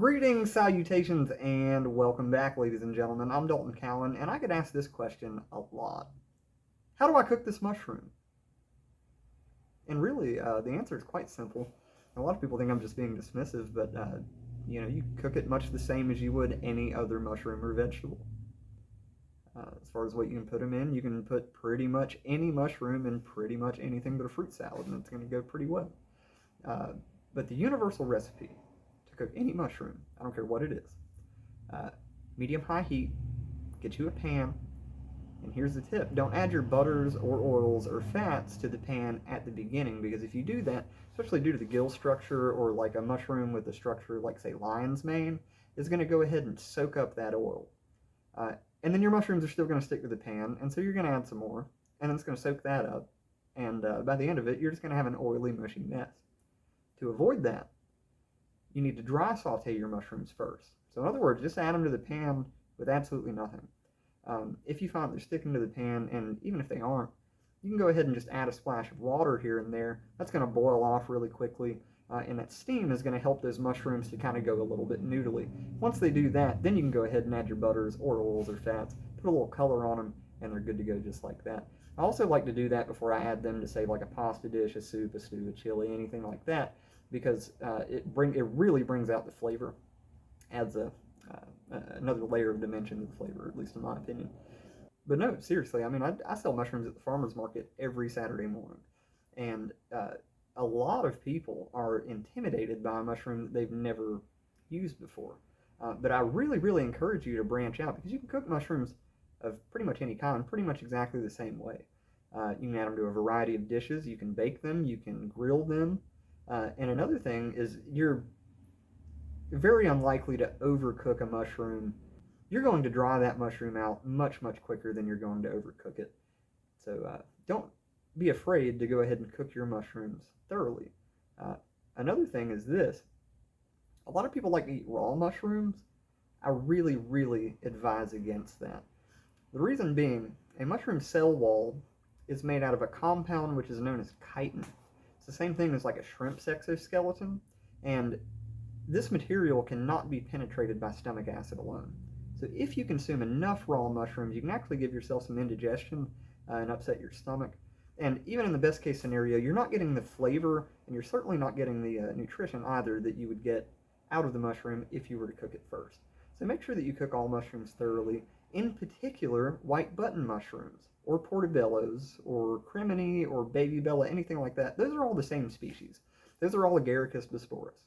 Greetings, salutations, and welcome back, ladies and gentlemen. I'm Dalton Cowan, and I get asked this question a lot. How do I cook this mushroom? And really, the answer is quite simple. A lot of people think I'm just being dismissive, but, you cook it much the same as you would any other mushroom or vegetable. As far as what you can put them in, you can put pretty much any mushroom in pretty much anything but a fruit salad, and it's going to go pretty well. But the universal recipe to cook any mushroom, I don't care what it is, medium-high heat, get you a pan, and here's the tip: don't add your butters or oils or fats to the pan at the beginning, because if you do that, especially due to the gill structure, or like a mushroom with a structure like, say, lion's mane, is going to go ahead and soak up that oil. And then your mushrooms are still going to stick to the pan, and so you're going to add some more, and then it's going to soak that up, and by the end of it, you're just going to have an oily, mushy mess. To avoid that, you need to dry saute your mushrooms first. So in other words, just add them to the pan with absolutely nothing. If you find they're sticking to the pan, and even if they aren't, you can go ahead and just add a splash of water here and there. That's going to boil off really quickly, and that steam is going to help those mushrooms to kind of go a little bit noodly. Once they do that, then you can go ahead and add your butters or oils or fats, put a little color on them, and they're good to go just like that. I also like to do that before I add them to, say, like a pasta dish, a soup, a stew, a chili, anything like that, because it really brings out the flavor, adds another layer of dimension to the flavor, at least in my opinion. But no, seriously, I mean, I sell mushrooms at the farmer's market every Saturday morning, and a lot of people are intimidated by a mushroom that they've never used before. But I really, really encourage you to branch out, because you can cook mushrooms of pretty much any kind, pretty much exactly the same way. You can add them to a variety of dishes, you can bake them, you can grill them, and another thing is you're very unlikely to overcook a mushroom. You're going to dry that mushroom out much, much quicker than you're going to overcook it. So don't be afraid to go ahead and cook your mushrooms thoroughly. Another thing is this: a lot of people like to eat raw mushrooms. I really, really advise against that. The reason being, a mushroom cell wall is made out of a compound which is known as chitin. It's the same thing as like a shrimp's exoskeleton, and this material cannot be penetrated by stomach acid alone. So if you consume enough raw mushrooms, you can actually give yourself some indigestion and upset your stomach. And even in the best case scenario, you're not getting the flavor, and you're certainly not getting the nutrition either that you would get out of the mushroom if you were to cook it first. So make sure that you cook all mushrooms thoroughly, in particular white button mushrooms, or portobellos, or crimini, or baby bella, anything like that. Those are all the same species. Those are all Agaricus bisporus.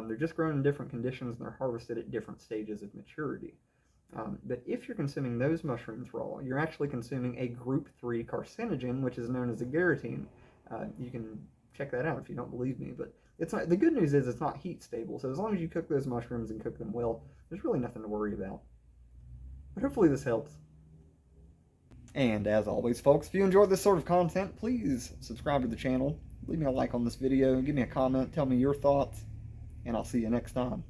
They're just grown in different conditions, and they're harvested at different stages of maturity. But if you're consuming those mushrooms raw, you're actually consuming a group 3 carcinogen, which is known as agaritine. You can check that out if you don't believe me, but it's not. The good news is it's not heat stable, so as long as you cook those mushrooms and cook them well, there's really nothing to worry about. But hopefully this helps. And as always, folks, if you enjoyed this sort of content, please subscribe to the channel, leave me a like on this video, give me a comment, tell me your thoughts, and I'll see you next time.